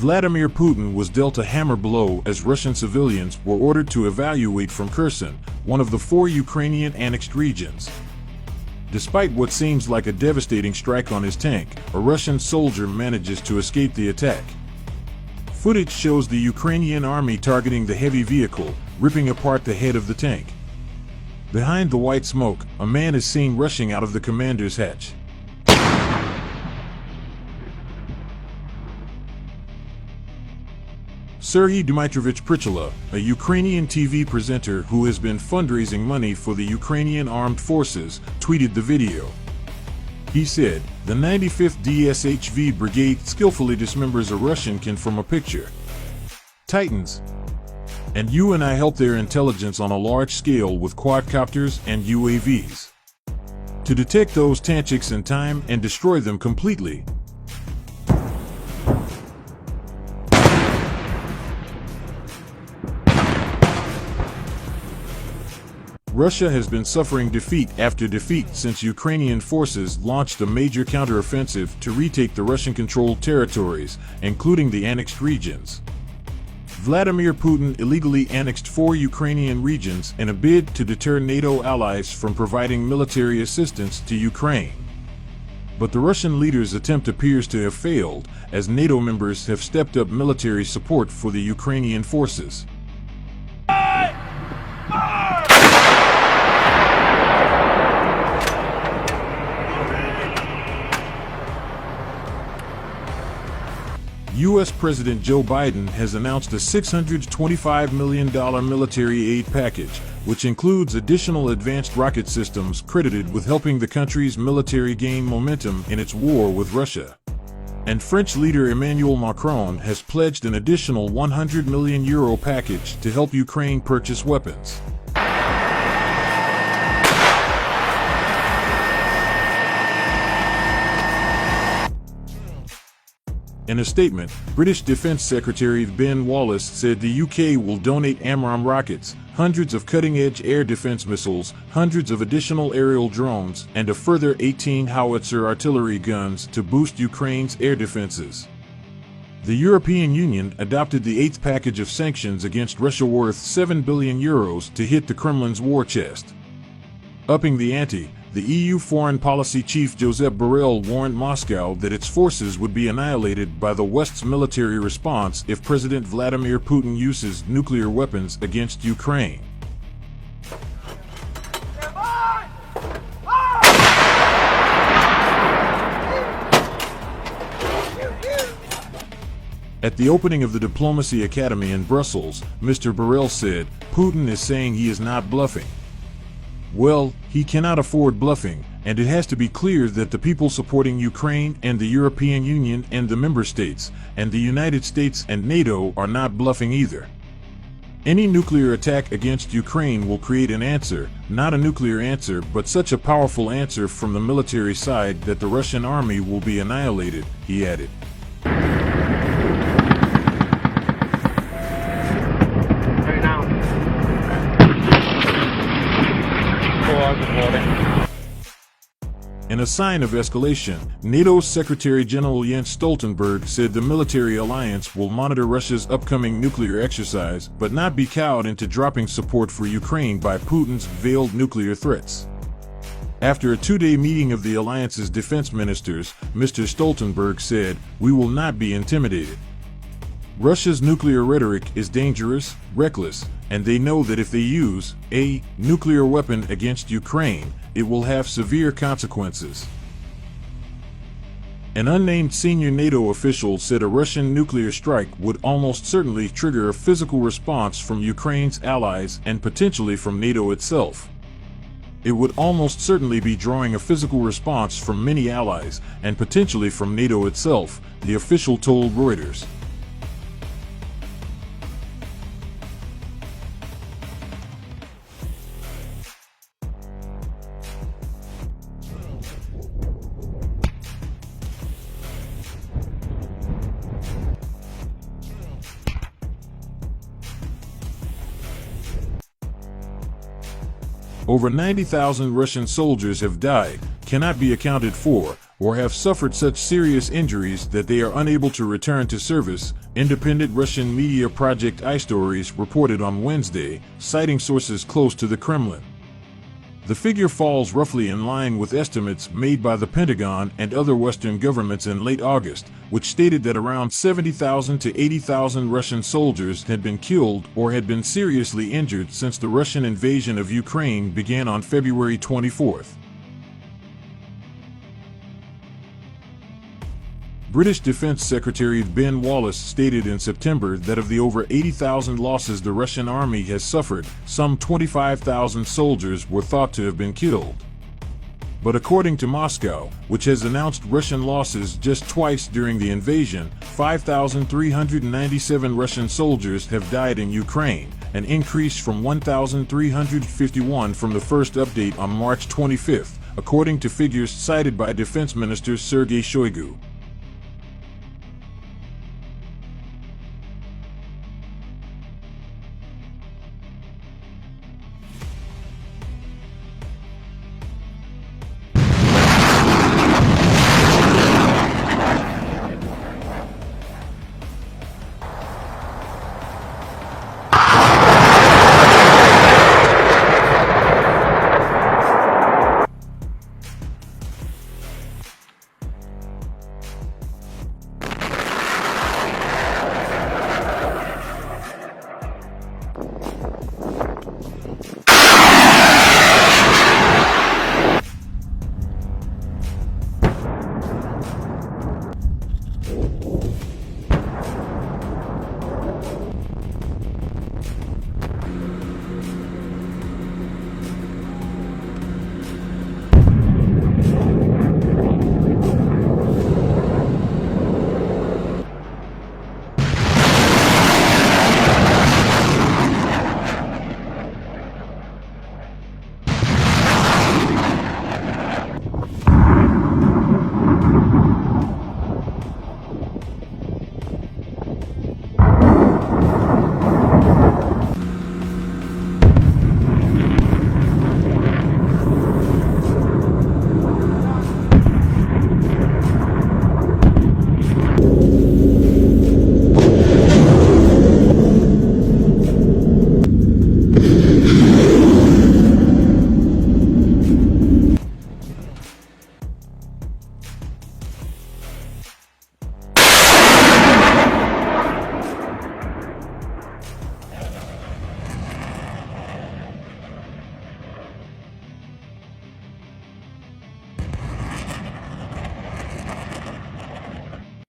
Vladimir Putin was dealt a hammer blow as Russian civilians were ordered to evacuate from Kherson, one of the 4 Ukrainian annexed regions. Despite what seems like a devastating strike on his tank, a Russian soldier manages to escape the attack. Footage shows the Ukrainian army targeting the heavy vehicle, ripping apart the head of the tank. Behind the white smoke, a man is seen rushing out of the commander's hatch. Serhiy Dmytrovich Prichula, a Ukrainian TV presenter who has been fundraising money for the Ukrainian armed forces, tweeted the video. He said, "The 95th DSHV Brigade skillfully dismembers a Russian from a picture. Titans. And you and I help their intelligence on a large scale with quadcopters and UAVs. To detect those tanchiks in time and destroy them completely." Russia has been suffering defeat after defeat since Ukrainian forces launched a major counteroffensive to retake the Russian-controlled territories, including the annexed regions. Vladimir Putin illegally annexed 4 Ukrainian regions in a bid to deter NATO allies from providing military assistance to Ukraine. But the Russian leader's attempt appears to have failed, as NATO members have stepped up military support for the Ukrainian forces. U.S. President Joe Biden has announced a $625 million military aid package, which includes additional advanced rocket systems credited with helping the country's military gain momentum in its war with Russia. And French leader Emmanuel Macron has pledged an additional €100 million package to help Ukraine purchase weapons. In a statement, British Defence Secretary Ben Wallace said the UK will donate AMRAAM rockets, hundreds of cutting-edge air defence missiles, hundreds of additional aerial drones, and a further 18 howitzer artillery guns to boost Ukraine's air defences. The European Union adopted the 8th package of sanctions against Russia worth €7 billion to hit the Kremlin's war chest. Upping the ante, the EU Foreign Policy Chief Josep Borrell warned Moscow that its forces would be annihilated by the West's military response if President Vladimir Putin uses nuclear weapons against Ukraine. At the opening of the Diplomacy Academy in Brussels, Mr. Borrell said, "Putin is saying he is not bluffing. Well, he cannot afford bluffing, and it has to be clear that the people supporting Ukraine and the European Union and the member states, and the United States and NATO are not bluffing either. Any nuclear attack against Ukraine will create an answer, not a nuclear answer, but such a powerful answer from the military side that the Russian army will be annihilated," he added. In a sign of escalation, NATO's Secretary-General Jens Stoltenberg said the military alliance will monitor Russia's upcoming nuclear exercise but not be cowed into dropping support for Ukraine by Putin's veiled nuclear threats. After a 2-day meeting of the alliance's defense ministers, Mr. Stoltenberg said, "We will not be intimidated. Russia's nuclear rhetoric is dangerous, reckless, and they know that if they use a nuclear weapon against Ukraine, it will have severe consequences." An unnamed senior NATO official said a Russian nuclear strike would almost certainly trigger a physical response from Ukraine's allies and potentially from NATO itself. It would almost certainly be drawing a physical response from many allies and potentially from NATO itself, the official told Reuters. Over 90,000 Russian soldiers have died, cannot be accounted for, or have suffered such serious injuries that they are unable to return to service, independent Russian media Project iStories reported on Wednesday, citing sources close to the Kremlin. The figure falls roughly in line with estimates made by the Pentagon and other Western governments in late August, which stated that around 70,000 to 80,000 Russian soldiers had been killed or had been seriously injured since the Russian invasion of Ukraine began on February 24th. British Defense Secretary Ben Wallace stated in September that of the over 80,000 losses the Russian army has suffered, some 25,000 soldiers were thought to have been killed. But according to Moscow, which has announced Russian losses just twice during the invasion, 5,397 Russian soldiers have died in Ukraine, an increase from 1,351 from the first update on March 25, according to figures cited by Defense Minister Sergei Shoigu.